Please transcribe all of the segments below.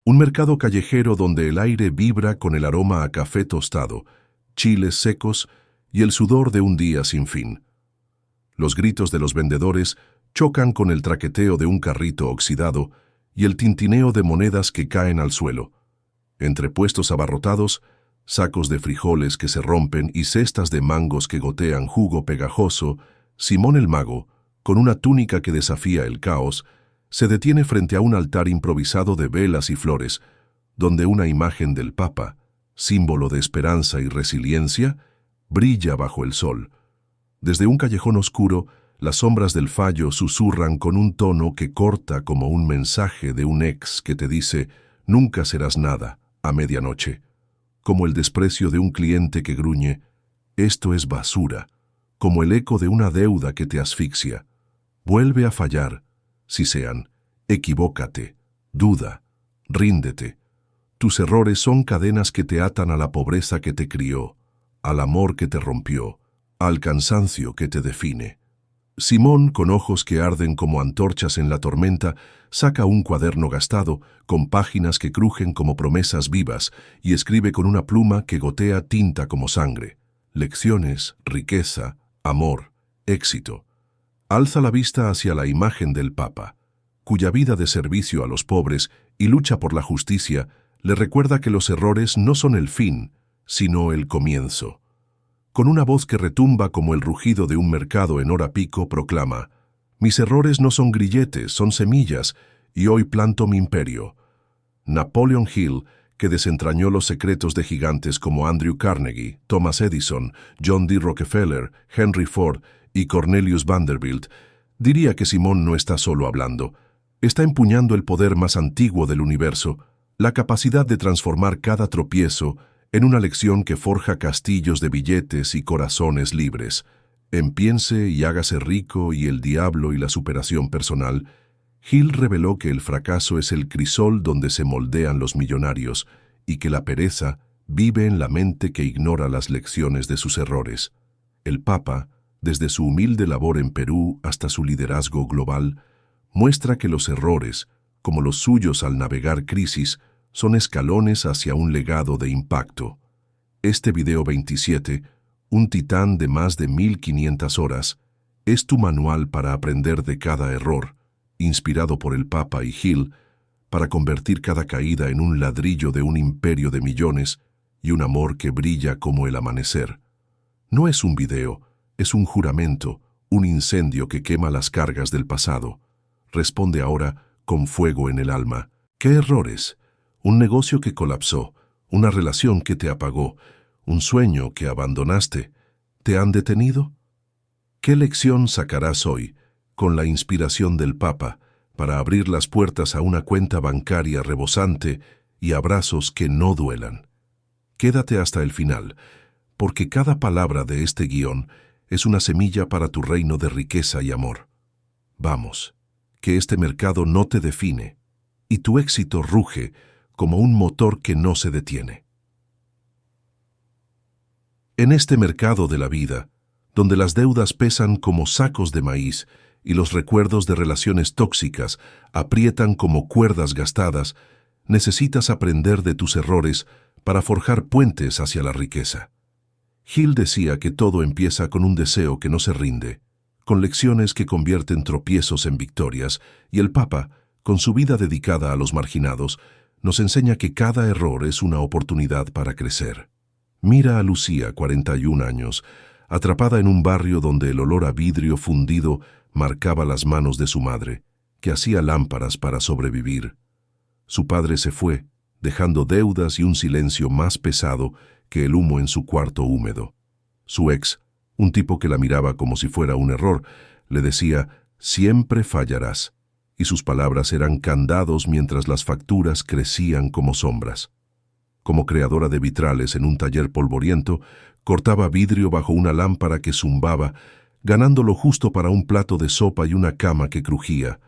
Un mercado callejero donde el aire vibra con el aroma a café tostado, chiles secos y el sudor de un día sin fin. Los gritos de los vendedores chocan con el traqueteo de un carrito oxidado y el tintineo de monedas que caen al suelo. Entre puestos abarrotados, sacos de frijoles que se rompen y cestas de mangos que gotean jugo pegajoso, Simón el mago, con una túnica que desafía el caos, se detiene frente a un altar improvisado de velas y flores, donde una imagen del Papa, símbolo de esperanza y resiliencia, brilla bajo el sol. Desde un callejón oscuro, las sombras del fallo susurran con un tono que corta como un mensaje de un ex que te dice «Nunca serás nada» a medianoche. Como el desprecio de un cliente que gruñe «Esto es basura», como el eco de una deuda que te asfixia. Vuelve a fallar, si sean, equivócate, duda, ríndete. Tus errores son cadenas que te atan a la pobreza que te crió, al amor que te rompió, al cansancio que te define. Simón, con ojos que arden como antorchas en la tormenta, saca un cuaderno gastado, con páginas que crujen como promesas vivas, y escribe con una pluma que gotea tinta como sangre. Lecciones, riqueza, amor, éxito. Alza la vista hacia la imagen del Papa, cuya vida de servicio a los pobres y lucha por la justicia le recuerda que los errores no son el fin, sino el comienzo. Con una voz que retumba como el rugido de un mercado en hora pico, proclama: «Mis errores no son grilletes, son semillas, y hoy planto mi imperio». Napoleon Hill, que desentrañó los secretos de gigantes como Andrew Carnegie, Thomas Edison, John D. Rockefeller, Henry Ford y Cornelius Vanderbilt, diría que Simón no está solo hablando. Está empuñando el poder más antiguo del universo, la capacidad de transformar cada tropiezo en una lección que forja castillos de billetes y corazones libres. En Piense y hágase rico y el diablo y la superación personal, Hill reveló que el fracaso es el crisol donde se moldean los millonarios y que la pereza vive en la mente que ignora las lecciones de sus errores. El Papa, desde su humilde labor en Perú hasta su liderazgo global, muestra que los errores, como los suyos al navegar crisis, son escalones hacia un legado de impacto. Este video 27, un titán de más de 1500 horas, es tu manual para aprender de cada error, inspirado por el Papa y Hill, para convertir cada caída en un ladrillo de un imperio de millones y un amor que brilla como el amanecer. No es un video, es un juramento, un incendio que quema las cargas del pasado. Responde ahora con fuego en el alma. ¿Qué errores? Un negocio que colapsó, una relación que te apagó, un sueño que abandonaste, ¿te han detenido? ¿Qué lección sacarás hoy, con la inspiración del Papa, para abrir las puertas a una cuenta bancaria rebosante y abrazos que no duelan? Quédate hasta el final, porque cada palabra de este guión es una semilla para tu reino de riqueza y amor. Vamos, que este mercado no te define, y tu éxito ruge como un motor que no se detiene. En este mercado de la vida, donde las deudas pesan como sacos de maíz y los recuerdos de relaciones tóxicas aprietan como cuerdas gastadas, necesitas aprender de tus errores para forjar puentes hacia la riqueza. Hill decía que todo empieza con un deseo que no se rinde, con lecciones que convierten tropiezos en victorias, y el Papa, con su vida dedicada a los marginados, nos enseña que cada error es una oportunidad para crecer. Mira a Lucía, 41 años, atrapada en un barrio donde el olor a vidrio fundido marcaba las manos de su madre, que hacía lámparas para sobrevivir. Su padre se fue, dejando deudas y un silencio más pesado que el humo en su cuarto húmedo. Su ex, un tipo que la miraba como si fuera un error, le decía: «Siempre fallarás», y sus palabras eran candados mientras las facturas crecían como sombras. Como creadora de vitrales en un taller polvoriento, cortaba vidrio bajo una lámpara que zumbaba, ganando lo justo para un plato de sopa y una cama que crujía.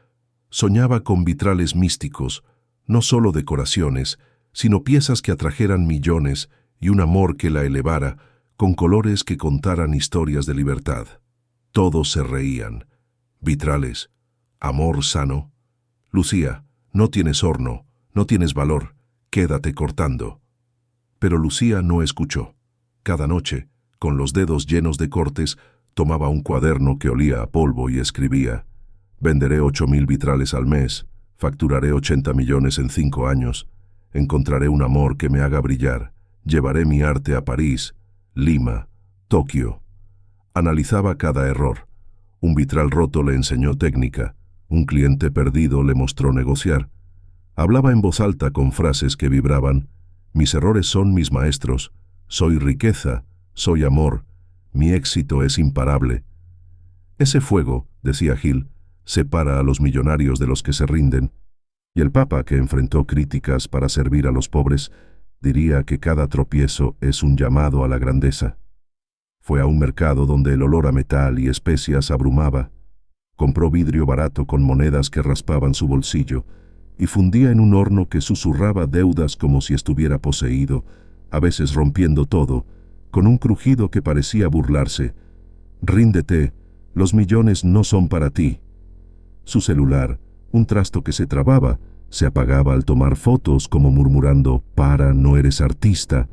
Soñaba con vitrales místicos, no solo decoraciones, sino piezas que atrajeran millones y un amor que la elevara, con colores que contaran historias de libertad. Todos se reían. Vitrales, amor sano. Lucía, no tienes horno, No tienes valor, quédate cortando. Pero Lucía no escuchó. Cada noche, con los dedos llenos de cortes, tomaba un cuaderno que olía a polvo y escribía: venderé 8.000 vitrales al mes, facturaré 80 millones en 5 años, encontraré un amor que me haga brillar, llevaré mi arte a París, Lima, Tokio. Analizaba cada error. Un vitral roto le enseñó técnica, un cliente perdido le mostró negociar. Hablaba en voz alta con frases que vibraban: mis errores son mis maestros, soy riqueza, soy amor, mi éxito es imparable. Ese fuego, decía Hill, separa a los millonarios de los que se rinden, y el Papa, que enfrentó críticas para servir a los pobres, diría que cada tropiezo es un llamado a la grandeza. Fue a un mercado donde el olor a metal y especias abrumaba. Compró vidrio barato con monedas que raspaban su bolsillo, y fundía en un horno que susurraba deudas como si estuviera poseído, a veces rompiendo todo, con un crujido que parecía burlarse. Ríndete, los millones no son para ti. Su celular, un trasto que se trababa, se apagaba al tomar fotos como murmurando: para, no eres artista.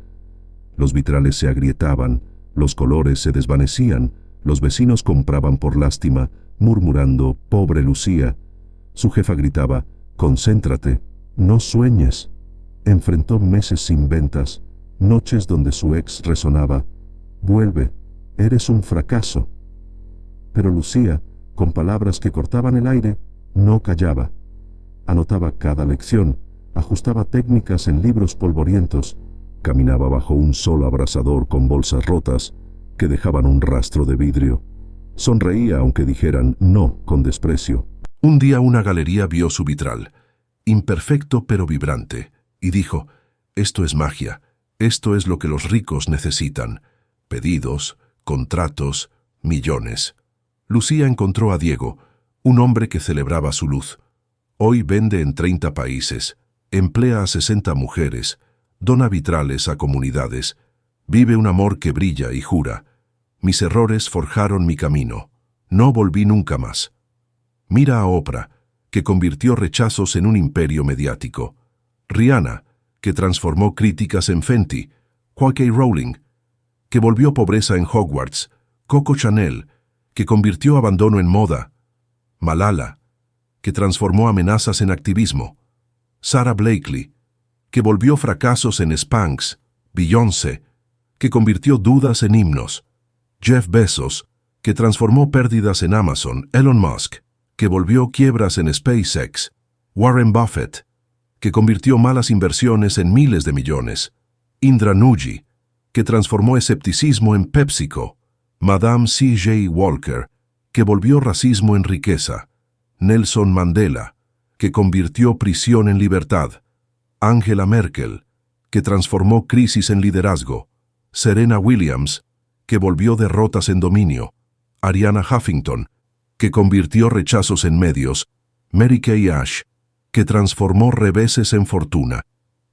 Los vitrales se agrietaban, los colores se desvanecían, los vecinos compraban por lástima, murmurando: pobre Lucía. Su jefa gritaba: concéntrate, no sueñes. Enfrentó meses sin ventas, noches donde su ex resonaba: vuelve, eres un fracaso. Pero Lucía, con palabras que cortaban el aire, no callaba. Anotaba cada lección, ajustaba técnicas en libros polvorientos, caminaba bajo un sol abrasador con bolsas rotas que dejaban un rastro de vidrio. Sonreía aunque dijeran no con desprecio. Un día una galería vio su vitral, imperfecto pero vibrante, y dijo: esto es magia, esto es lo que los ricos necesitan. Pedidos, contratos, millones. Lucía encontró a Diego, un hombre que celebraba su luz. Hoy vende en 30 países, emplea a 60 mujeres, dona vitrales a comunidades, vive un amor que brilla y jura: mis errores forjaron mi camino, no volví nunca más. Mira a Oprah, que convirtió rechazos en un imperio mediático; Rihanna, que transformó críticas en Fenty; J.K. Rowling, que volvió pobreza en Hogwarts; Coco Chanel, que convirtió abandono en moda; Malala, que transformó amenazas en activismo; Sara Blakely, que volvió fracasos en Spanx; Beyoncé, que convirtió dudas en himnos; Jeff Bezos, que transformó pérdidas en Amazon; Elon Musk, que volvió quiebras en SpaceX; Warren Buffett, que convirtió malas inversiones en miles de millones; Indra Nooyi, que transformó escepticismo en PepsiCo; Madame C.J. Walker, que volvió racismo en riqueza; Nelson Mandela, que convirtió prisión en libertad; Angela Merkel, que transformó crisis en liderazgo; Serena Williams, que volvió derrotas en dominio; Ariana Huffington, que convirtió rechazos en medios; Mary Kay Ash, que transformó reveses en fortuna;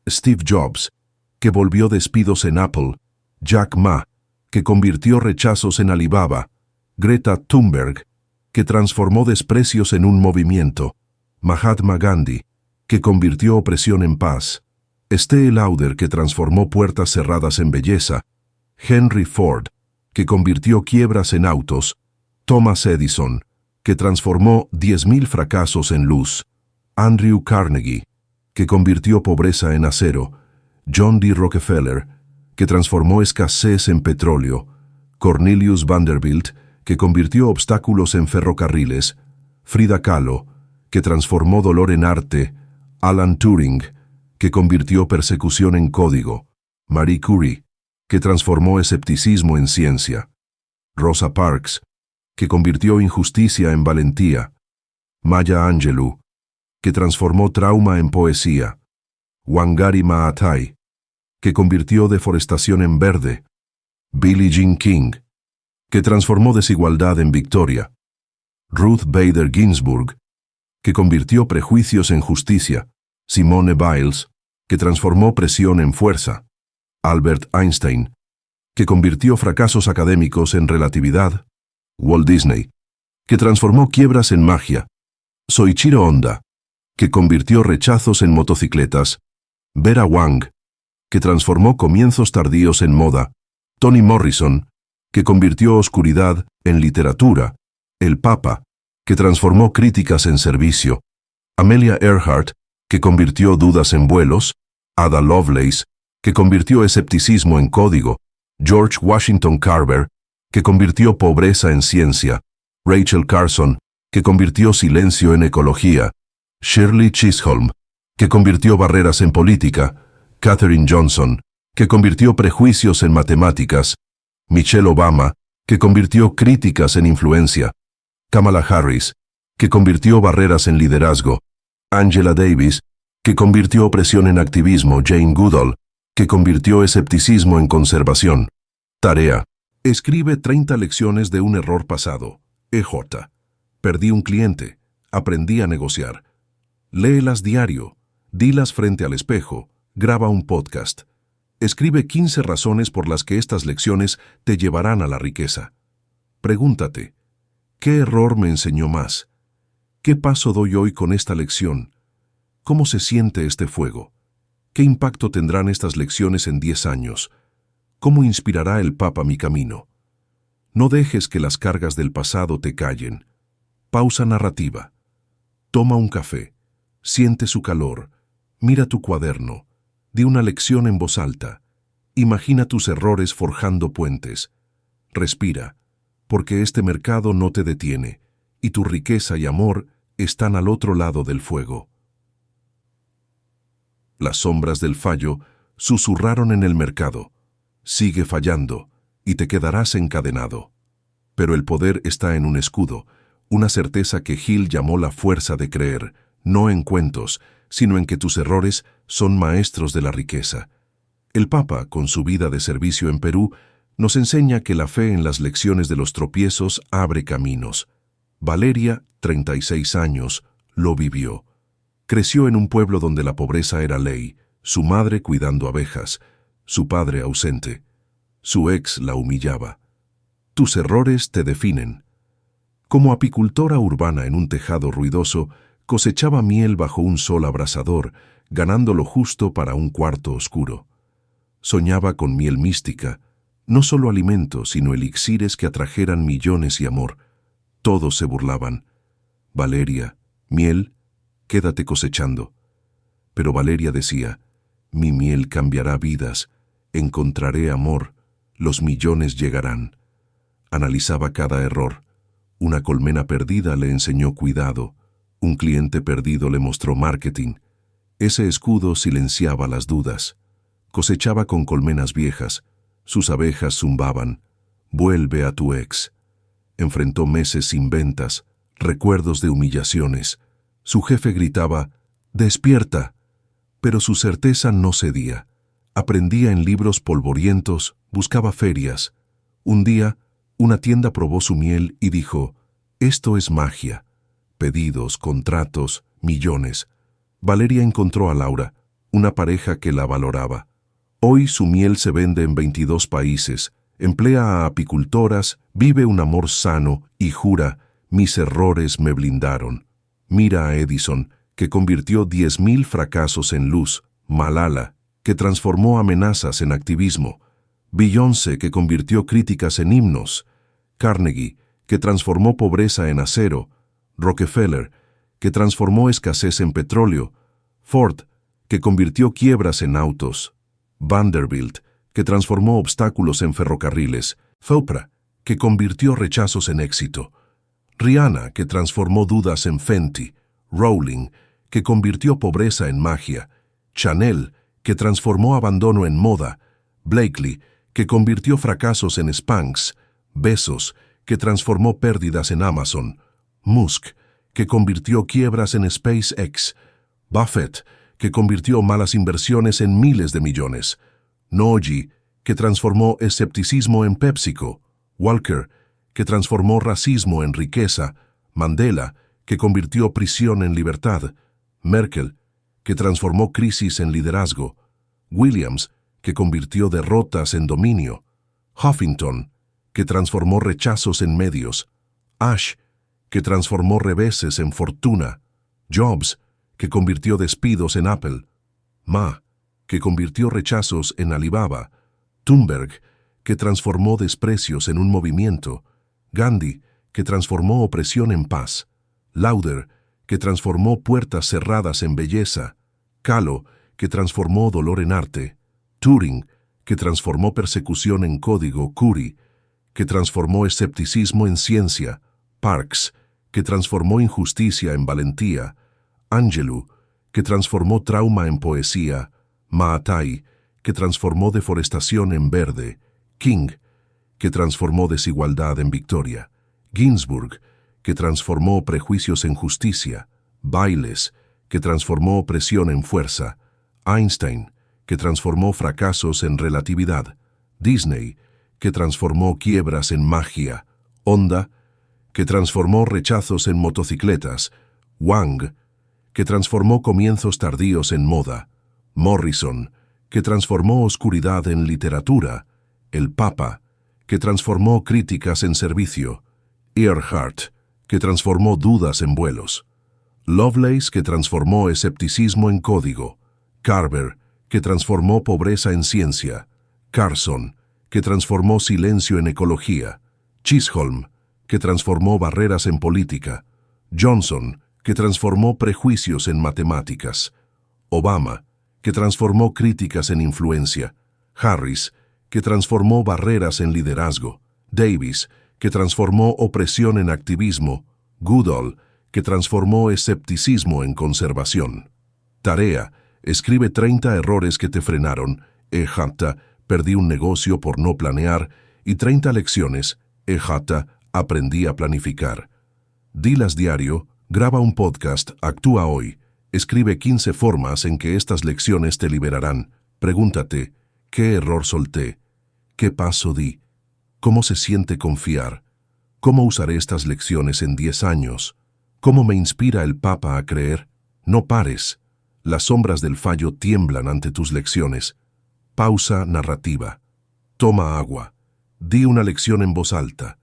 Steve Jobs, que volvió despidos en Apple; Jack Ma, que convirtió rechazos en Alibaba; Greta Thunberg, que transformó desprecios en un movimiento; Mahatma Gandhi, que convirtió opresión en paz; Estée Lauder, que transformó puertas cerradas en belleza; Henry Ford, que convirtió quiebras en autos; Thomas Edison, que transformó 10.000 fracasos en luz; Andrew Carnegie, que convirtió pobreza en acero; John D. Rockefeller, que transformó escasez en petróleo; Cornelius Vanderbilt, que convirtió obstáculos en ferrocarriles; Frida Kahlo, que transformó dolor en arte; Alan Turing, que convirtió persecución en código; Marie Curie, que transformó escepticismo en ciencia; Rosa Parks, que convirtió injusticia en valentía; Maya Angelou, que transformó trauma en poesía; Wangari Maathai, que convirtió deforestación en verde; Billie Jean King, que transformó desigualdad en victoria; Ruth Bader Ginsburg, que convirtió prejuicios en justicia; Simone Biles, que transformó presión en fuerza; Albert Einstein, que convirtió fracasos académicos en relatividad; Walt Disney, que transformó quiebras en magia; Soichiro Honda, que convirtió rechazos en motocicletas; Vera Wang, que transformó comienzos tardíos en moda; Toni Morrison, que convirtió oscuridad en literatura; el Papa, que transformó críticas en servicio; Amelia Earhart, que convirtió dudas en vuelos; Ada Lovelace, que convirtió escepticismo en código; George Washington Carver, que convirtió pobreza en ciencia; Rachel Carson, que convirtió silencio en ecología; Shirley Chisholm, que convirtió barreras en política; Katherine Johnson, que convirtió prejuicios en matemáticas; Michelle Obama, que convirtió críticas en influencia; Kamala Harris, que convirtió barreras en liderazgo; Angela Davis, que convirtió opresión en activismo; Jane Goodall, que convirtió escepticismo en conservación. Tarea: escribe 30 lecciones de un error pasado. EJ. Perdí un cliente. Aprendí a negociar. Léelas diario. Dilas frente al espejo. Graba un podcast. Escribe 15 razones por las que estas lecciones te llevarán a la riqueza. Pregúntate: ¿qué error me enseñó más? ¿Qué paso doy hoy con esta lección? ¿Cómo se siente este fuego? ¿Qué impacto tendrán estas lecciones en 10 años? ¿Cómo inspirará el Papa mi camino? No dejes que las cargas del pasado te callen. Pausa narrativa. Toma un café. Siente su calor. Mira tu cuaderno. Di una lección en voz alta. Imagina tus errores forjando puentes. Respira, porque este mercado no te detiene, y tu riqueza y amor están al otro lado del fuego. Las sombras del fallo susurraron en el mercado: sigue fallando, y te quedarás encadenado. Pero el poder está en un escudo, una certeza que Hill llamó la fuerza de creer, no en cuentos, sino en que tus errores son maestros de la riqueza. El Papa, con su vida de servicio en Perú, nos enseña que la fe en las lecciones de los tropiezos abre caminos. Valeria, 36 años, lo vivió. Creció en un pueblo donde la pobreza era ley, su madre cuidando abejas, su padre ausente. Su ex la humillaba. Tus errores te definen. Como apicultora urbana en un tejado ruidoso, cosechaba miel bajo un sol abrasador, ganando lo justo para un cuarto oscuro. Soñaba con miel mística, no solo alimento, sino elixires que atrajeran millones y amor. Todos se burlaban. Valeria, miel, quédate cosechando. Pero Valeria decía: mi miel cambiará vidas, encontraré amor, los millones llegarán. Analizaba cada error. Una colmena perdida le enseñó cuidado, un cliente perdido le mostró marketing. Ese escudo silenciaba las dudas. Cosechaba con colmenas viejas, sus abejas zumbaban: vuelve a tu ex. Enfrentó meses sin ventas, recuerdos de humillaciones. Su jefe gritaba: despierta. Pero su certeza no cedía. Aprendía en libros polvorientos, buscaba ferias. Un día, una tienda probó su miel y dijo: esto es magia. Pedidos, contratos, millones. Valeria encontró a Laura, una pareja que la valoraba. Hoy su miel se vende en 22 países, emplea a apicultoras, vive un amor sano y jura: mis errores me blindaron. Mira a Edison, que convirtió 10.000 fracasos en luz; Malala, que transformó amenazas en activismo; Beyoncé, que convirtió críticas en himnos; Carnegie, que transformó pobreza en acero; Rockefeller, que transformó escasez en petróleo; Ford, que convirtió quiebras en autos; Vanderbilt, que transformó obstáculos en ferrocarriles; Oprah, que convirtió rechazos en éxito; Rihanna, que transformó dudas en Fenty; Rowling, que convirtió pobreza en magia; Chanel, que transformó abandono en moda; Blakely, que convirtió fracasos en Spanx; Bezos, que transformó pérdidas en Amazon; Musk, que convirtió quiebras en SpaceX; Buffett, que convirtió malas inversiones en miles de millones; Nooji, que transformó escepticismo en PepsiCo; Walker, que transformó racismo en riqueza; Mandela, que convirtió prisión en libertad; Merkel, que transformó crisis en liderazgo; Williams, que convirtió derrotas en dominio; Huffington, que transformó rechazos en medios; Ash, que transformó reveses en fortuna; Jobs, que convirtió despidos en Apple; Ma, que convirtió rechazos en Alibaba; Thunberg, que transformó desprecios en un movimiento; Gandhi, que transformó opresión en paz; Lauder, que transformó puertas cerradas en belleza; Kahlo, que transformó dolor en arte; Turing, que transformó persecución en código; Curie, que transformó escepticismo en ciencia; Parks, que transformó injusticia en valentía; Angelou, que transformó trauma en poesía; Maathai, que transformó deforestación en verde; King, que transformó desigualdad en victoria; Ginsburg, que transformó prejuicios en justicia; Bayles, que transformó opresión en fuerza; Einstein, que transformó fracasos en relatividad; Disney, que transformó quiebras en magia; Honda, que transformó rechazos en motocicletas; Wang, que transformó comienzos tardíos en moda; Morrison, que transformó oscuridad en literatura; el Papa, que transformó críticas en servicio; Earhart, que transformó dudas en vuelos; Lovelace, que transformó escepticismo en código; Carver, que transformó pobreza en ciencia; Carson, que transformó silencio en ecología; Chisholm, que transformó barreras en política; Johnson, que transformó prejuicios en matemáticas; Obama, que transformó críticas en influencia; Harris, que transformó barreras en liderazgo; Davis, que transformó opresión en activismo; Goodall, que transformó escepticismo en conservación. Tarea: escribe 30 errores que te frenaron. Perdí un negocio por no planear. Y 30 lecciones. Aprendí a planificar. Dilas diario, graba un podcast, actúa hoy. Escribe 15 formas en que estas lecciones te liberarán. Pregúntate, ¿qué error solté? ¿Qué paso di? ¿Cómo se siente confiar? ¿Cómo usaré estas lecciones en 10 años? ¿Cómo me inspira el Papa a creer? No pares. Las sombras del fallo tiemblan ante tus lecciones. Pausa narrativa. Toma agua. Di una lección en voz alta.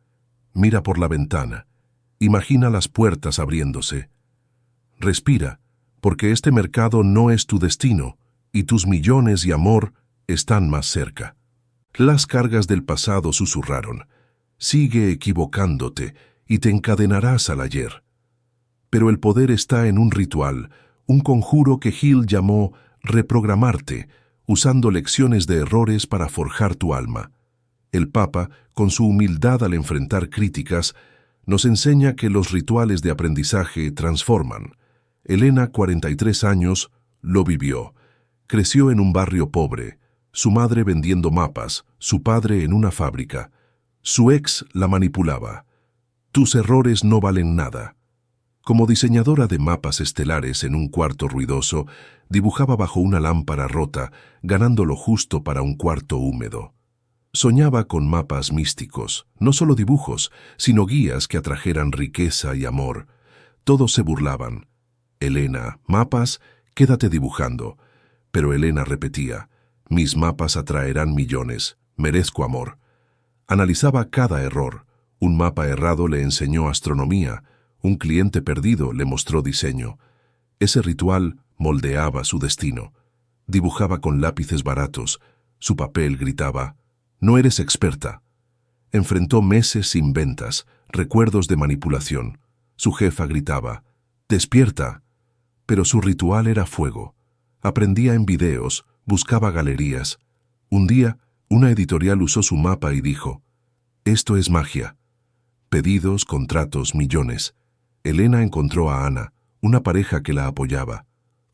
Mira por la ventana. Imagina las puertas abriéndose. Respira, porque este mercado no es tu destino y tus millones y amor están más cerca. Las cargas del pasado susurraron. Sigue equivocándote y te encadenarás al ayer. Pero el poder está en un ritual, un conjuro que Hill llamó reprogramarte, usando lecciones de errores para forjar tu alma. El Papa, con su humildad al enfrentar críticas, nos enseña que los rituales de aprendizaje transforman. Elena, 43 años, lo vivió. Creció en un barrio pobre, su madre vendiendo mapas, su padre en una fábrica. Su ex la manipulaba. Tus errores no valen nada. Como diseñadora de mapas estelares en un cuarto ruidoso, dibujaba bajo una lámpara rota, ganando lo justo para un cuarto húmedo. Soñaba con mapas místicos, no solo dibujos, sino guías que atrajeran riqueza y amor. Todos se burlaban. Elena, mapas, quédate dibujando. Pero Elena repetía, mis mapas atraerán millones, merezco amor. Analizaba cada error. Un mapa errado le enseñó astronomía, un cliente perdido le mostró diseño. Ese ritual moldeaba su destino. Dibujaba con lápices baratos. Su papel gritaba, no eres experta. Enfrentó meses sin ventas, recuerdos de manipulación. Su jefa gritaba, despierta. Pero su ritual era fuego. Aprendía en videos, buscaba galerías. Un día, una editorial usó su mapa y dijo, esto es magia. Pedidos, contratos, millones. Elena encontró a Ana, una pareja que la apoyaba.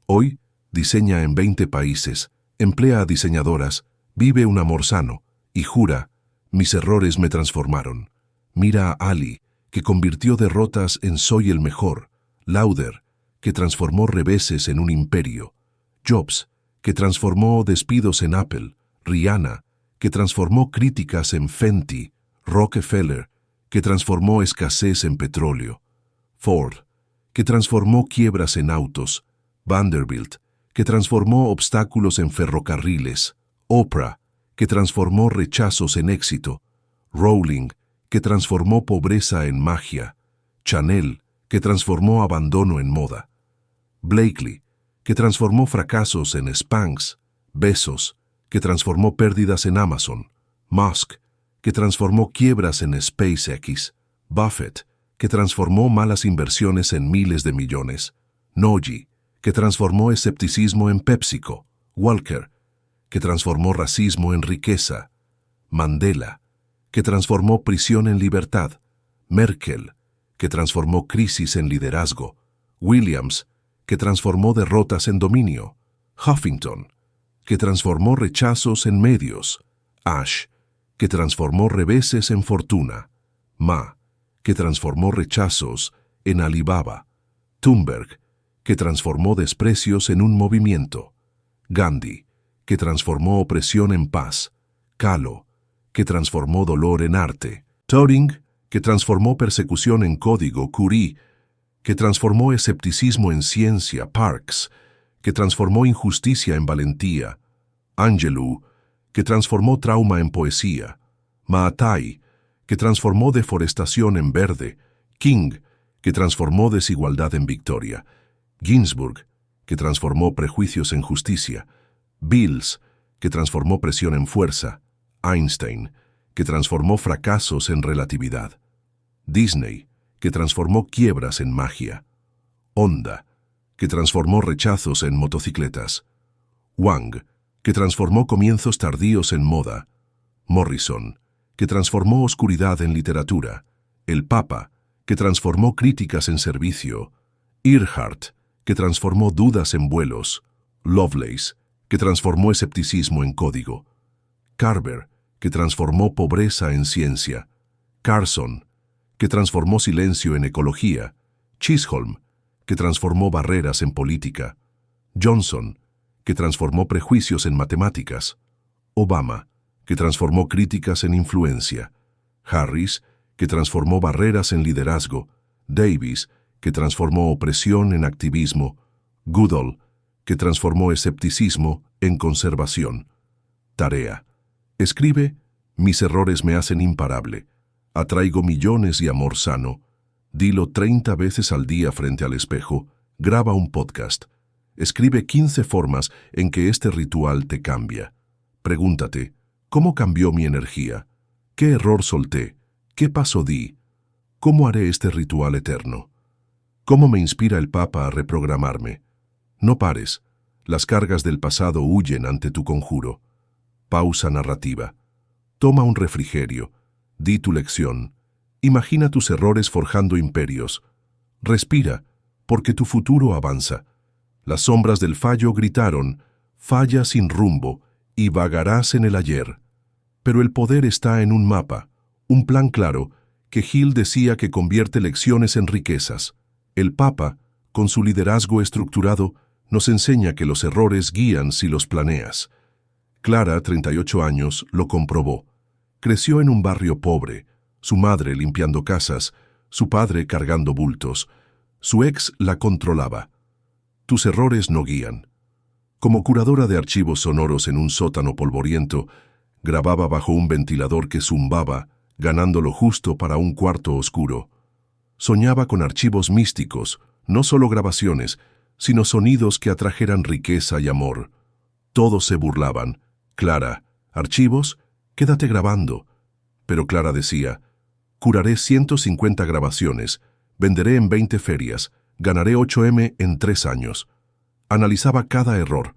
Hoy, diseña en 20 países, emplea a diseñadoras, vive un amor sano y jura, mis errores me transformaron. Mira a Ali, que convirtió derrotas en soy el mejor. Lauder, que transformó reveses en un imperio. Jobs, que transformó despidos en Apple. Rihanna, que transformó críticas en Fenty. Rockefeller, que transformó escasez en petróleo. Ford, que transformó quiebras en autos. Vanderbilt, que transformó obstáculos en ferrocarriles. Oprah, que transformó rechazos en éxito. Rowling, que transformó pobreza en magia. Chanel, que transformó abandono en moda. Blakely, que transformó fracasos en Spanx. Bezos, que transformó pérdidas en Amazon. Musk, que transformó quiebras en SpaceX. Buffett, que transformó malas inversiones en miles de millones. Noji, que transformó escepticismo en PepsiCo. Walker, que transformó racismo en riqueza. Mandela, que transformó prisión en libertad. Merkel, que transformó crisis en liderazgo. Williams, que transformó derrotas en dominio. Huffington, que transformó rechazos en medios. Ash, que transformó reveses en fortuna. Ma, que transformó rechazos en Alibaba. Thunberg, que transformó desprecios en un movimiento. Gandhi, que transformó opresión en paz. Kahlo, que transformó dolor en arte. Turing, que transformó persecución en código. Curie, que transformó escepticismo en ciencia. Parks, que transformó injusticia en valentía. Angelou, que transformó trauma en poesía. Maathai, que transformó deforestación en verde. King, que transformó desigualdad en victoria. Ginsburg, que transformó prejuicios en justicia. Bills, que transformó presión en fuerza. Einstein, que transformó fracasos en relatividad. Disney, que transformó quiebras en magia. Honda, que transformó rechazos en motocicletas. Wang, que transformó comienzos tardíos en moda. Morrison, que transformó oscuridad en literatura. El Papa, que transformó críticas en servicio. Earhart, que transformó dudas en vuelos. Lovelace, que transformó escepticismo en código. Carver, que transformó pobreza en ciencia. Carson, que transformó silencio en ecología. Chisholm, que transformó barreras en política. Johnson, que transformó prejuicios en matemáticas. Obama, que transformó críticas en influencia. Harris, que transformó barreras en liderazgo. Davis, que transformó opresión en activismo. Goodall, que transformó escepticismo en conservación. Tarea. Escribe: mis errores me hacen imparable. Atraigo millones y amor sano. Dilo 30 veces al día frente al espejo. Graba un podcast. Escribe 15 formas en que este ritual te cambia. Pregúntate: ¿cómo cambió mi energía? ¿Qué error solté? ¿Qué paso di? ¿Cómo haré este ritual eterno? ¿Cómo me inspira el Papa a reprogramarme? No pares. Las cargas del pasado huyen ante tu conjuro. Pausa narrativa. Toma un refrigerio. Di tu lección. Imagina tus errores forjando imperios. Respira, porque tu futuro avanza. Las sombras del fallo gritaron: falla sin rumbo y vagarás en el ayer. Pero el poder está en un mapa, un plan claro, que Hill decía que convierte lecciones en riquezas. El Papa, con su liderazgo estructurado, nos enseña que los errores guían si los planeas. Clara, 38 años, lo comprobó. Creció en un barrio pobre, su madre limpiando casas, su padre cargando bultos. Su ex la controlaba. Tus errores no guían. Como curadora de archivos sonoros en un sótano polvoriento, grababa bajo un ventilador que zumbaba, ganando lo justo para un cuarto oscuro. Soñaba con archivos místicos, no solo grabaciones, sino sonidos que atrajeran riqueza y amor. Todos se burlaban. Clara, ¿archivos? Quédate grabando. Pero Clara decía: curaré 150 grabaciones, venderé en 20 ferias, ganaré 8M en 3 años. Analizaba cada error.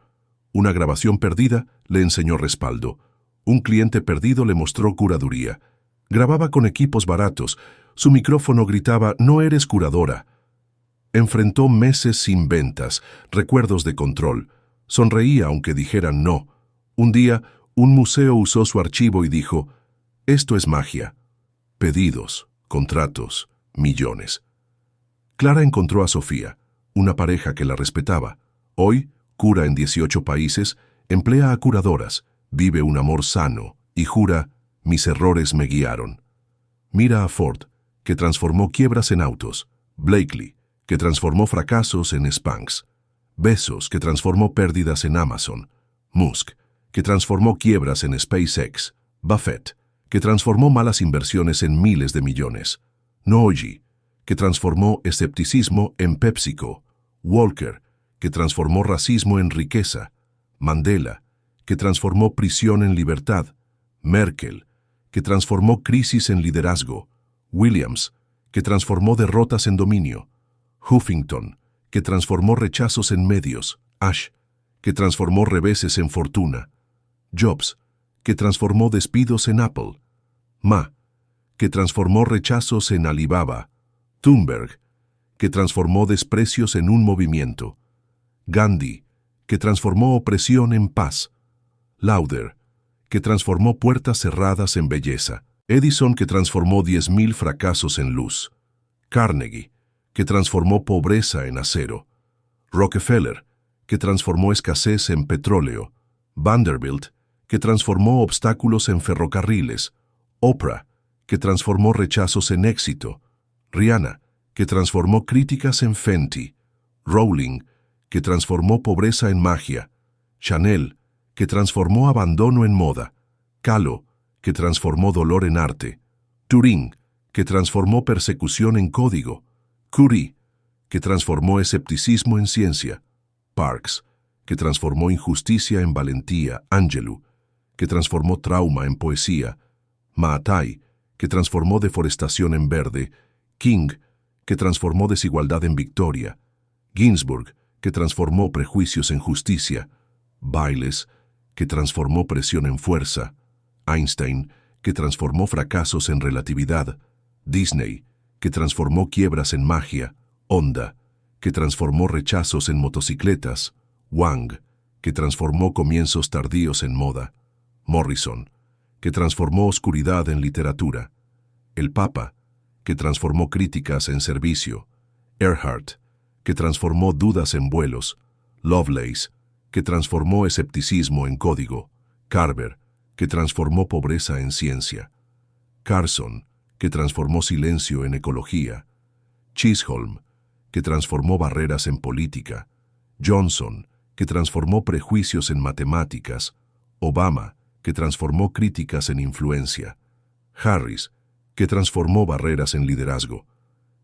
Una grabación perdida le enseñó respaldo. Un cliente perdido le mostró curaduría. Grababa con equipos baratos. Su micrófono gritaba: no eres curadora. Enfrentó meses sin ventas, recuerdos de control. Sonreía aunque dijeran no. Un día, un museo usó su archivo y dijo: esto es magia. Pedidos, contratos, millones. Clara encontró a Sofía, una pareja que la respetaba. Hoy, cura en 18 países, emplea a curadoras, vive un amor sano y jura: mis errores me guiaron. Mira a Ford, que transformó quiebras en autos. Blakely, que transformó fracasos en Spanx. Bezos, que transformó pérdidas en Amazon. Musk, que transformó quiebras en SpaceX. Buffett, que transformó malas inversiones en miles de millones. Noji, que transformó escepticismo en PepsiCo. Walker, que transformó racismo en riqueza; Mandela, que transformó prisión en libertad; Merkel, que transformó crisis en liderazgo; Williams, que transformó derrotas en dominio; Huffington, que transformó rechazos en medios; Ash, que transformó reveses en fortuna; Jobs, que transformó despidos en Apple; Ma, que transformó rechazos en Alibaba; Thunberg, que transformó desprecios en un movimiento; Gandhi, que transformó opresión en paz; Lauder, que transformó puertas cerradas en belleza; Edison, que transformó 10.000 fracasos en luz; Carnegie, que transformó pobreza en acero; Rockefeller, que transformó escasez en petróleo; Vanderbilt, que transformó obstáculos en ferrocarriles; Oprah, que transformó rechazos en éxito; Rihanna, que transformó críticas en Fenty; Rowling, que transformó pobreza en magia; Chanel, que transformó abandono en moda; Kahlo, que transformó dolor en arte; Turing, que transformó persecución en código; Curie, que transformó escepticismo en ciencia; Parks, que transformó injusticia en valentía; Angelou, que transformó trauma en poesía; Maathai, que transformó deforestación en verde; King, que transformó desigualdad en victoria; Ginsburg, que transformó prejuicios en justicia; Biles, que transformó presión en fuerza; Einstein, que transformó fracasos en relatividad; Disney, que transformó quiebras en magia; Honda, que transformó rechazos en motocicletas; Wang, que transformó comienzos tardíos en moda; Morrison, que transformó oscuridad en literatura; el Papa, que transformó críticas en servicio; Earhart, que transformó dudas en vuelos; Lovelace, que transformó escepticismo en código; Carver, que transformó pobreza en ciencia; Carson, que transformó silencio en ecología; Chisholm, que transformó barreras en política; Johnson, que transformó prejuicios en matemáticas; Obama, que transformó críticas en influencia; Harris, que transformó barreras en liderazgo;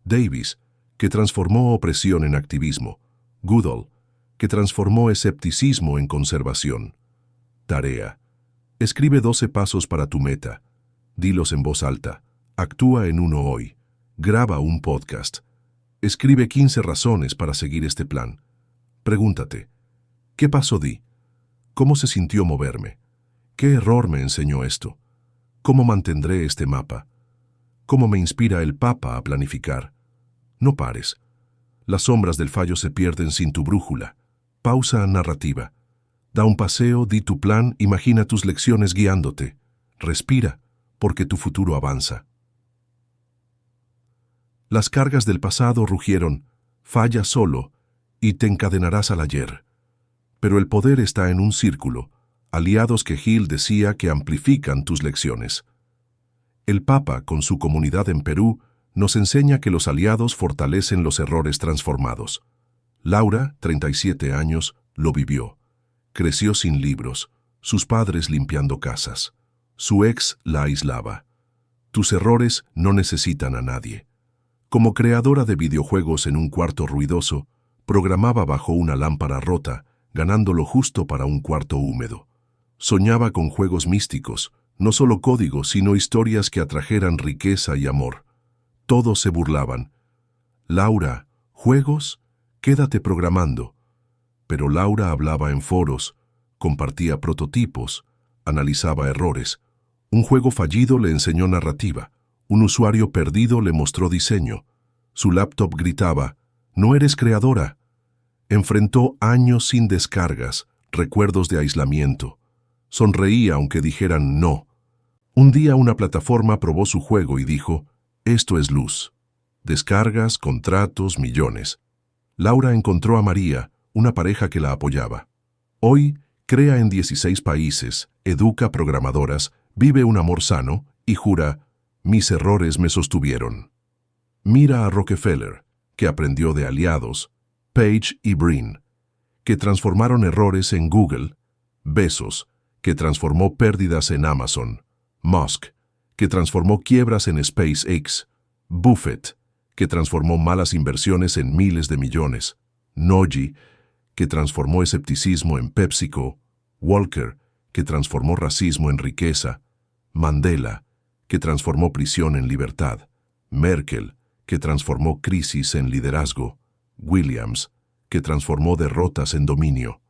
Davis, que transformó opresión en activismo; Goodall, que transformó escepticismo en conservación. Tarea: escribe 12 pasos para tu meta. Dilos en voz alta. Actúa en uno hoy. Graba un podcast. Escribe 15 razones para seguir este plan. Pregúntate: ¿qué paso di? ¿Cómo se sintió moverme? ¿Qué error me enseñó esto? ¿Cómo mantendré este mapa? ¿Cómo me inspira el Papa a planificar? No pares. Las sombras del fallo se pierden sin tu brújula. Pausa narrativa. Da un paseo, di tu plan, imagina tus lecciones guiándote. Respira, porque tu futuro avanza. Las cargas del pasado rugieron: falla solo y te encadenarás al ayer. Pero el poder está en un círculo, aliados que Hill decía que amplifican tus lecciones. El Papa, con su comunidad en Perú, nos enseña que los aliados fortalecen los errores transformados. Laura, 37 años, lo vivió. Creció sin libros, sus padres limpiando casas. Su ex la aislaba. Tus errores no necesitan a nadie. Como creadora de videojuegos en un cuarto ruidoso, programaba bajo una lámpara rota, ganando lo justo para un cuarto húmedo. Soñaba con juegos místicos, no solo códigos, sino historias que atrajeran riqueza y amor. Todos se burlaban. Laura, ¿juegos? Quédate programando. Pero Laura hablaba en foros, compartía prototipos, analizaba errores. Un juego fallido le enseñó narrativa. Un usuario perdido le mostró diseño. Su laptop gritaba: «No eres creadora». Enfrentó años sin descargas, recuerdos de aislamiento. Sonreía aunque dijeran no. Un día una plataforma probó su juego y dijo: «Esto es luz». Descargas, contratos, millones. Laura encontró a María, una pareja que la apoyaba. Hoy crea en 16 países, educa programadoras, vive un amor sano y jura: «Mis errores me sostuvieron». Mira a Rockefeller, que aprendió de aliados, Page y Brin, que transformaron errores en Google; Bezos, que transformó pérdidas en Amazon; Musk, que transformó quiebras en SpaceX; Buffett, que transformó malas inversiones en miles de millones; Noji, que transformó escepticismo en PepsiCo; Walker, que transformó racismo en riqueza; Mandela, que transformó prisión en libertad; Merkel, que transformó crisis en liderazgo; Williams, que transformó derrotas en dominio;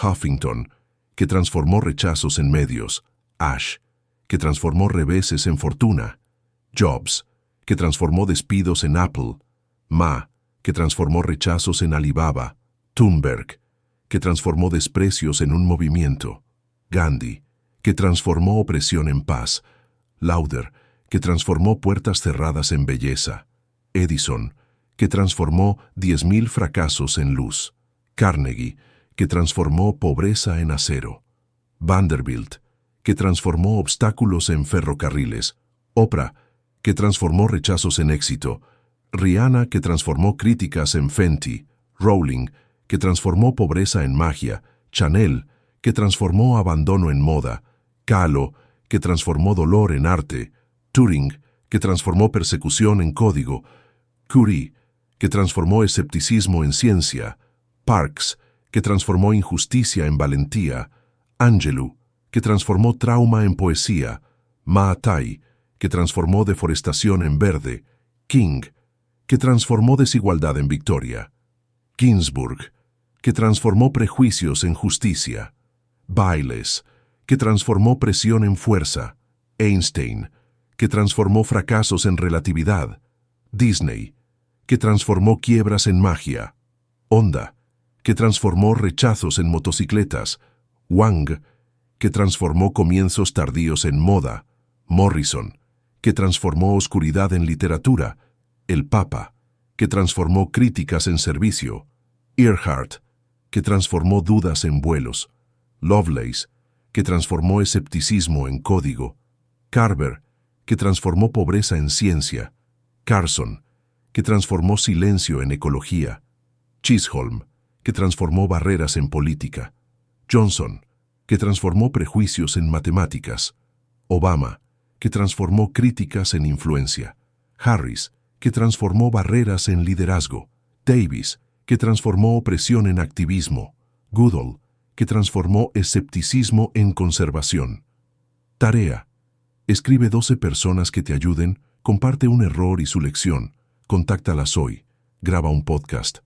Huffington, que transformó rechazos en medios; Ash, que transformó reveses en fortuna; Jobs, que transformó despidos en Apple; Ma, que transformó rechazos en Alibaba; Thunberg, que transformó desprecios en un movimiento; Gandhi, que transformó opresión en paz; Lauder, que transformó puertas cerradas en belleza; Edison, que transformó 10.000 fracasos en luz; Carnegie, que transformó pobreza en acero; Vanderbilt, que transformó obstáculos en ferrocarriles; Oprah, que transformó rechazos en éxito; Rihanna, que transformó críticas en Fenty; Rowling, que transformó pobreza en magia; Chanel, que transformó abandono en moda; Kahlo, que transformó dolor en arte; Turing, que transformó persecución en código; Curie, que transformó escepticismo en ciencia; Parks, que transformó injusticia en valentía; Angelou, que transformó trauma en poesía; Maathai, que transformó deforestación en verde; King, que transformó desigualdad en victoria; Ginsburg, que transformó prejuicios en justicia; Biles, que transformó presión en fuerza; Einstein, que transformó fracasos en relatividad; Disney, que transformó quiebras en magia; Honda, que transformó rechazos en motocicletas; Wang, que transformó comienzos tardíos en moda; Morrison, que transformó oscuridad en literatura; el Papa, que transformó críticas en servicio; Earhart, que transformó dudas en vuelos; Lovelace, que transformó escepticismo en código; Carver, que transformó pobreza en ciencia; Carson, que transformó silencio en ecología; Chisholm, que transformó barreras en política; Johnson, que transformó prejuicios en matemáticas; Obama, que transformó críticas en influencia; Harris, que transformó barreras en liderazgo; Davis, que transformó opresión en activismo; Goodall, que transformó escepticismo en conservación. Tarea: escribe 12 personas que te ayuden, comparte un error y su lección, contáctalas hoy, graba un podcast,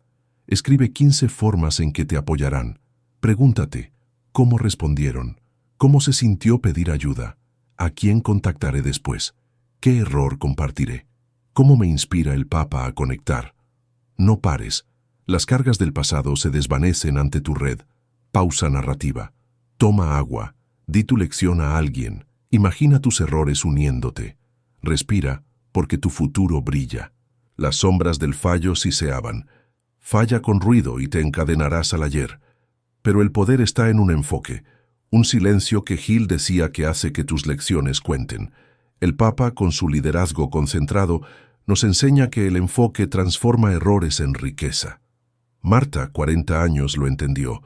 escribe 15 formas en que te apoyarán. Pregúntate, ¿cómo respondieron? ¿Cómo se sintió pedir ayuda? ¿A quién contactaré después? ¿Qué error compartiré? ¿Cómo me inspira el Papa a conectar? No pares. Las cargas del pasado se desvanecen ante tu red. Pausa narrativa. Toma agua. Di tu lección a alguien. Imagina tus errores uniéndote. Respira, porque tu futuro brilla. Las sombras del fallo siseaban. Falla con ruido y te encadenarás al ayer. Pero el poder está en un enfoque, un silencio que Gil decía que hace que tus lecciones cuenten. El Papa, con su liderazgo concentrado, nos enseña que el enfoque transforma errores en riqueza. Marta, 40 años, lo entendió.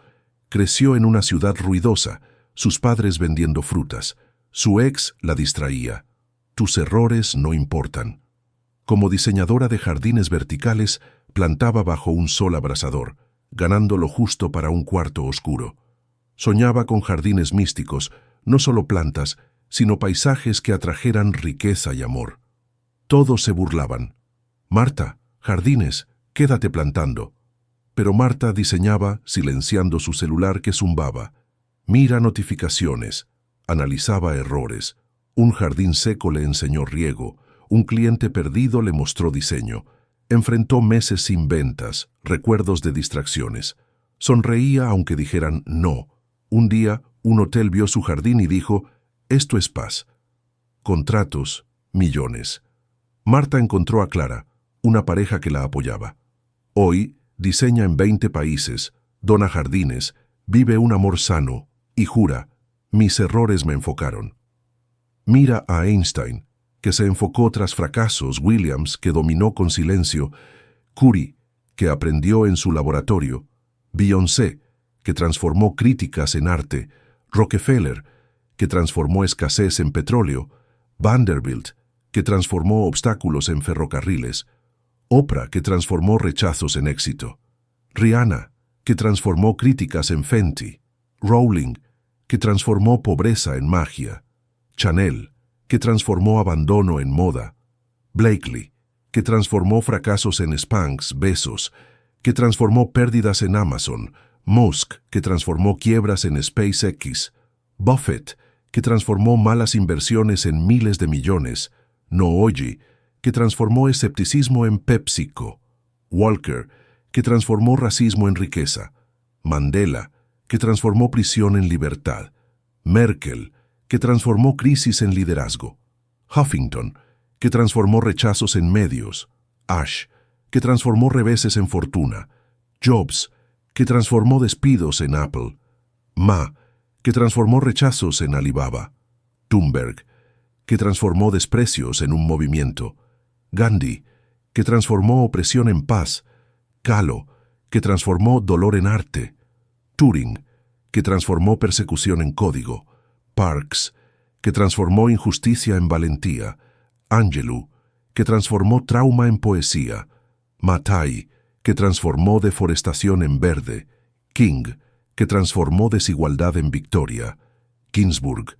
Creció en una ciudad ruidosa, sus padres vendiendo frutas. Su ex la distraía. Tus errores no importan. Como diseñadora de jardines verticales, plantaba bajo un sol abrasador, ganando lo justo para un cuarto oscuro. Soñaba con jardines místicos, no solo plantas, sino paisajes que atrajeran riqueza y amor. Todos se burlaban. Marta, jardines, quédate plantando. Pero Marta diseñaba, silenciando su celular que zumbaba. Mira notificaciones. Analizaba errores. Un jardín seco le enseñó riego. Un cliente perdido le mostró diseño. Enfrentó meses sin ventas, recuerdos de distracciones. Sonreía aunque dijeran no. Un día, un hotel vio su jardín y dijo, esto es paz. Contratos, millones. Marta encontró a Clara, una pareja que la apoyaba. Hoy, diseña en 20 países, dona jardines, vive un amor sano y jura, mis errores me enfocaron. Mira a Einstein, que se enfocó tras fracasos; Williams, que dominó con silencio; Curie, que aprendió en su laboratorio; Beyoncé, que transformó críticas en arte; Rockefeller, que transformó escasez en petróleo; Vanderbilt, que transformó obstáculos en ferrocarriles; Oprah, que transformó rechazos en éxito; Rihanna, que transformó críticas en Fenty; Rowling, que transformó pobreza en magia; Chanel, que transformó abandono en moda; Blakely, que transformó fracasos en Spanx, Besos, que transformó pérdidas en Amazon; Musk, que transformó quiebras en SpaceX; Buffett, que transformó malas inversiones en miles de millones; Nooyi, que transformó escepticismo en PepsiCo; Walker, que transformó racismo en riqueza; Mandela, que transformó prisión en libertad; Merkel, que transformó crisis en liderazgo; Huffington, que transformó rechazos en medios; Ash, que transformó reveses en fortuna; Jobs, que transformó despidos en Apple; Ma, que transformó rechazos en Alibaba; Thunberg, que transformó desprecios en un movimiento; Gandhi, que transformó opresión en paz; Kahlo, que transformó dolor en arte; Turing, que transformó persecución en código; Parks, que transformó injusticia en valentía; Angelou, que transformó trauma en poesía; Mattei, que transformó deforestación en verde; King, que transformó desigualdad en victoria; Ginsburg,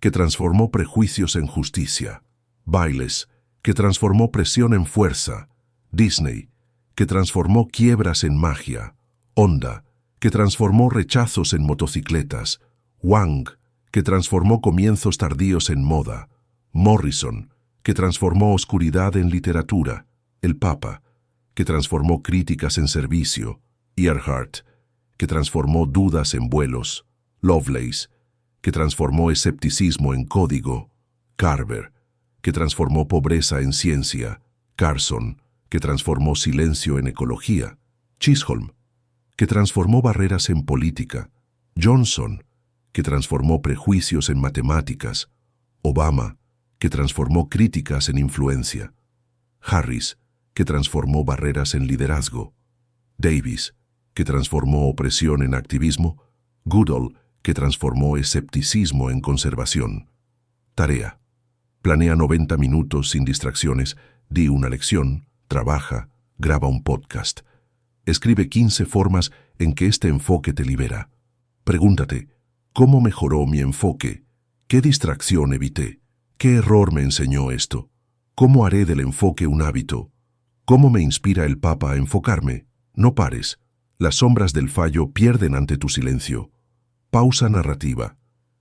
que transformó prejuicios en justicia; Bailes, que transformó presión en fuerza; Disney, que transformó quiebras en magia; Honda, que transformó rechazos en motocicletas; Wang, que transformó comienzos tardíos en moda; Morrison, que transformó oscuridad en literatura; el Papa, que transformó críticas en servicio; Earhart, que transformó dudas en vuelos; Lovelace, que transformó escepticismo en código; Carver, que transformó pobreza en ciencia; Carson, que transformó silencio en ecología; Chisholm, que transformó barreras en política; Johnson, que transformó prejuicios en matemáticas; Obama, que transformó críticas en influencia; Harris, que transformó barreras en liderazgo; Davis, que transformó opresión en activismo; Goodall, que transformó escepticismo en conservación. Tarea: planea 90 minutos sin distracciones, di una lección, trabaja, graba un podcast. Escribe 15 formas en que este enfoque te libera. Pregúntate, ¿cómo mejoró mi enfoque? ¿Qué distracción evité? ¿Qué error me enseñó esto? ¿Cómo haré del enfoque un hábito? ¿Cómo me inspira el Papa a enfocarme? No pares. Las sombras del fallo pierden ante tu silencio. Pausa narrativa.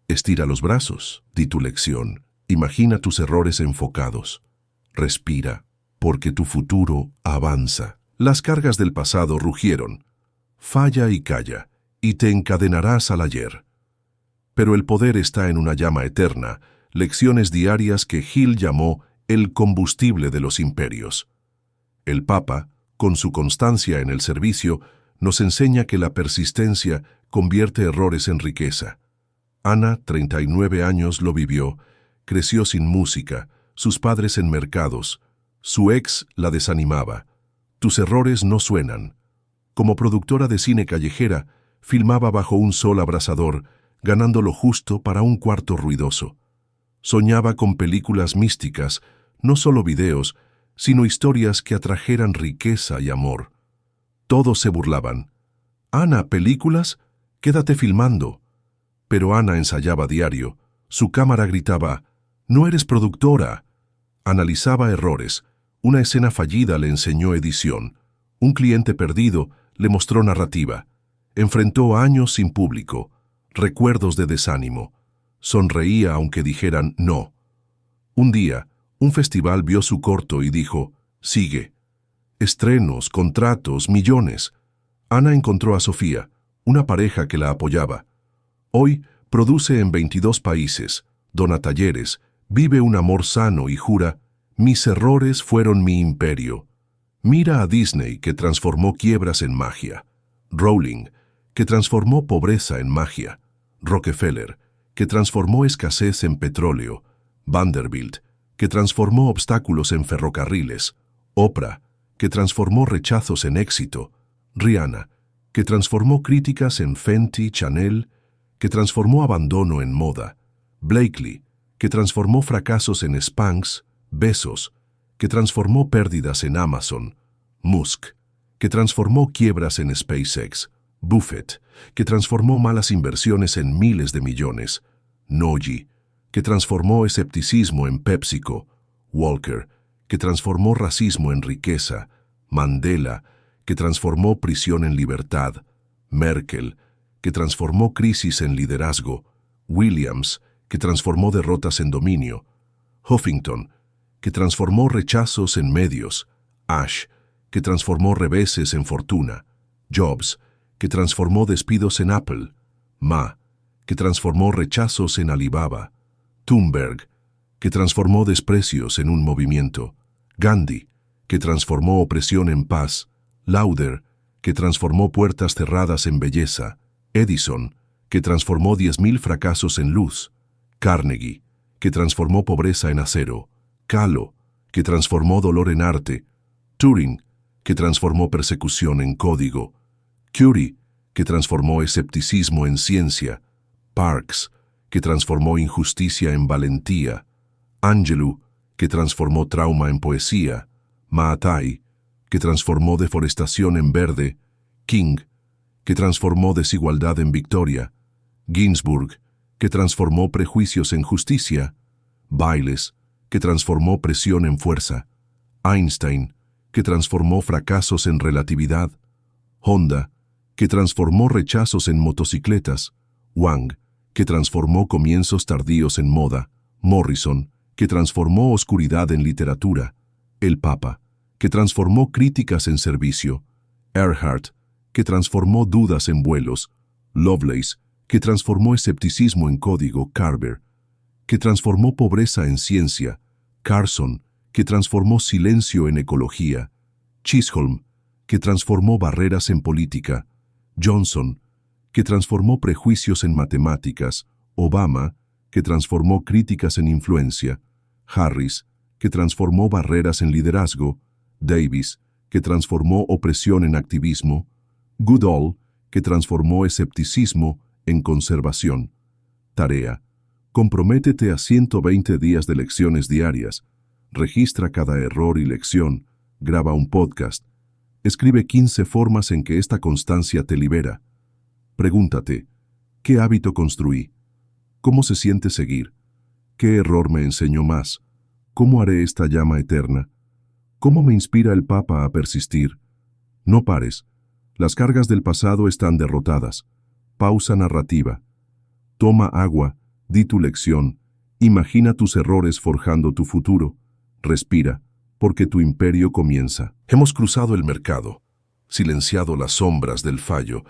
Estira los brazos, di tu lección. Imagina tus errores enfocados. Respira, porque tu futuro avanza. Las cargas del pasado rugieron. Falla y calla, y te encadenarás al ayer. Pero el poder está en una llama eterna, lecciones diarias que Hill llamó el combustible de los imperios. El Papa, con su constancia en el servicio, nos enseña que la persistencia convierte errores en riqueza. Ana, 39 años, lo vivió, creció sin música, sus padres en mercados, su ex la desanimaba. Tus errores no suenan. Como productora de cine callejera, filmaba bajo un sol abrasador, ganando lo justo para un cuarto ruidoso. Soñaba con películas místicas, no solo videos, sino historias que atrajeran riqueza y amor. Todos se burlaban. «Ana, ¿películas? Quédate filmando». Pero Ana ensayaba diario. Su cámara gritaba, «No eres productora». Analizaba errores. Una escena fallida le enseñó edición. Un cliente perdido le mostró narrativa. Enfrentó años sin público, recuerdos de desánimo. Sonreía aunque dijeran no. Un día, un festival vio su corto y dijo, «Sigue». Estrenos, contratos, millones. Ana encontró a Sofía, una pareja que la apoyaba. Hoy produce en 22 países, dona talleres, vive un amor sano y jura, «Mis errores fueron mi imperio». Mira a Disney, que transformó quiebras en magia. Rowling, que transformó pobreza en magia. Rockefeller, que transformó escasez en petróleo. Vanderbilt, que transformó obstáculos en ferrocarriles. Oprah, que transformó rechazos en éxito. Rihanna, que transformó críticas en Fenty, Chanel, que transformó abandono en moda. Blakely, que transformó fracasos en Spanx, Besos, que transformó pérdidas en Amazon. Musk, que transformó quiebras en SpaceX. Buffett, que transformó malas inversiones en miles de millones. Noji, que transformó escepticismo en PepsiCo. Walker, que transformó racismo en riqueza. Mandela, que transformó prisión en libertad. Merkel, que transformó crisis en liderazgo. Williams, que transformó derrotas en dominio. Huffington, que transformó rechazos en medios. Ash, que transformó reveses en fortuna. Jobs, que transformó despidos en Apple. Ma, que transformó rechazos en Alibaba. Thunberg, que transformó desprecios en un movimiento. Gandhi, que transformó opresión en paz. Lauder, que transformó puertas cerradas en belleza. Edison, que transformó 10.000 fracasos en luz. Carnegie, que transformó pobreza en acero. Kahlo, que transformó dolor en arte. Turing, que transformó persecución en código. Curie, que transformó escepticismo en ciencia. Parks, que transformó injusticia en valentía. Angelou, que transformó trauma en poesía. Maathai, que transformó deforestación en verde. King, que transformó desigualdad en victoria. Ginsburg, que transformó prejuicios en justicia. Bayles, que transformó presión en fuerza. Einstein, que transformó fracasos en relatividad. Honda, que transformó rechazos en motocicletas. Wang, que transformó comienzos tardíos en moda. Morrison, que transformó oscuridad en literatura. El Papa, que transformó críticas en servicio. Earhart, que transformó dudas en vuelos. Lovelace, que transformó escepticismo en código. Carver, que transformó pobreza en ciencia. Carson, que transformó silencio en ecología. Chisholm, que transformó barreras en política. Johnson, que transformó prejuicios en matemáticas. Obama, que transformó críticas en influencia. Harris, que transformó barreras en liderazgo. Davis, que transformó opresión en activismo. Goodall, que transformó escepticismo en conservación. Tarea: comprométete a 120 días de lecciones diarias. Registra cada error y lección. Graba un podcast. Escribe 15 formas en que esta constancia te libera. Pregúntate: ¿qué hábito construí? ¿Cómo se siente seguir? ¿Qué error me enseñó más? ¿Cómo haré esta llama eterna? ¿Cómo me inspira el Papa a persistir? No pares. Las cargas del pasado están derrotadas. Pausa narrativa. Toma agua, di tu lección, imagina tus errores forjando tu futuro. Respira, porque tu imperio comienza. Hemos cruzado el mercado, silenciado las sombras del fallo,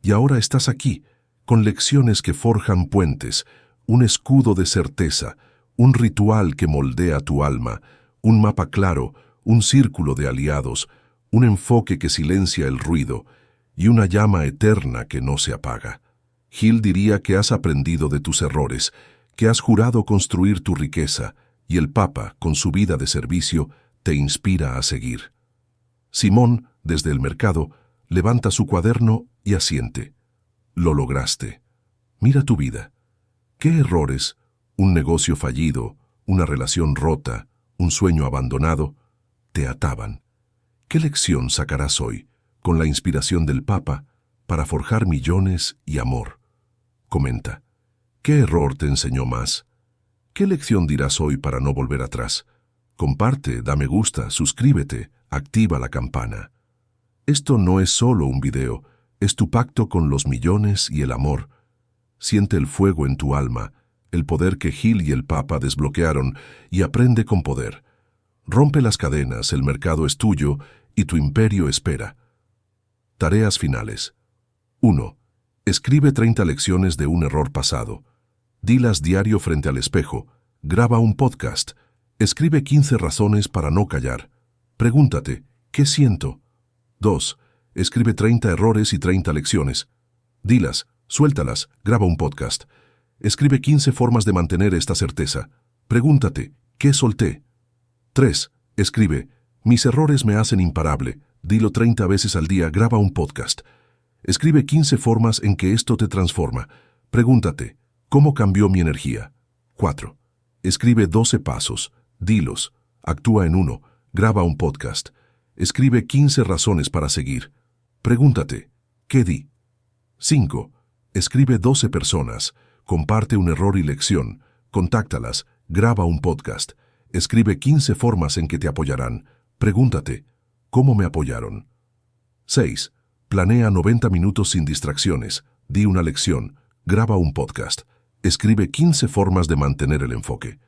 y ahora estás aquí, con lecciones que forjan puentes, un escudo de certeza, un ritual que moldea tu alma, un mapa claro, un círculo de aliados, un enfoque que silencia el ruido, y una llama eterna que no se apaga. Hill diría que has aprendido de tus errores, que has jurado construir tu riqueza, y el Papa, con su vida de servicio, te inspira a seguir. Simón, desde el mercado, levanta su cuaderno y asiente. Lo lograste. Mira tu vida. ¿Qué errores, un negocio fallido, una relación rota, un sueño abandonado, te ataban? ¿Qué lección sacarás hoy, con la inspiración del Papa, para forjar millones y amor? Comenta. ¿Qué error te enseñó más? ¿Qué lección dirás hoy para no volver atrás? Comparte, da me gusta, suscríbete, activa la campana. Esto no es solo un video, es tu pacto con los millones y el amor. Siente el fuego en tu alma, el poder que Hill y el Papa desbloquearon, y aprende con poder. Rompe las cadenas, el mercado es tuyo y tu imperio espera. Tareas finales. 1. Escribe 30 lecciones de un error pasado. Dilas diario frente al espejo. Graba un podcast. Escribe 15 razones para no callar. Pregúntate, ¿qué siento? 2. Escribe 30 errores y 30 lecciones. Dilas, suéltalas, graba un podcast. Escribe 15 formas de mantener esta certeza. Pregúntate, ¿qué solté? 3. Escribe, mis errores me hacen imparable. Dilo 30 veces al día, graba un podcast. Escribe 15 formas en que esto te transforma. Pregúntate, ¿cómo cambió mi energía? 4. Escribe 12 pasos. Dilos. Actúa en uno. Graba un podcast. Escribe 15 razones para seguir. Pregúntate, ¿qué di? 5. Escribe 12 personas. Comparte un error y lección. Contáctalas. Graba un podcast. Escribe 15 formas en que te apoyarán. Pregúntate, ¿cómo me apoyaron? 6. Planea 90 minutos sin distracciones. Di una lección. Graba un podcast. Escribe 15 formas de mantener el enfoque.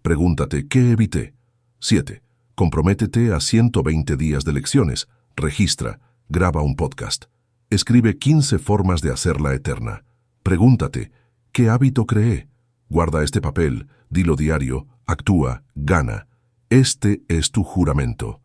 Pregúntate, ¿qué evité? 7. Comprométete a 120 días de lecciones. Registra. Graba un podcast. Escribe 15 formas de hacerla eterna. Pregúntate, ¿qué hábito creé? Guarda este papel, dilo diario, actúa, gana. Este es tu juramento.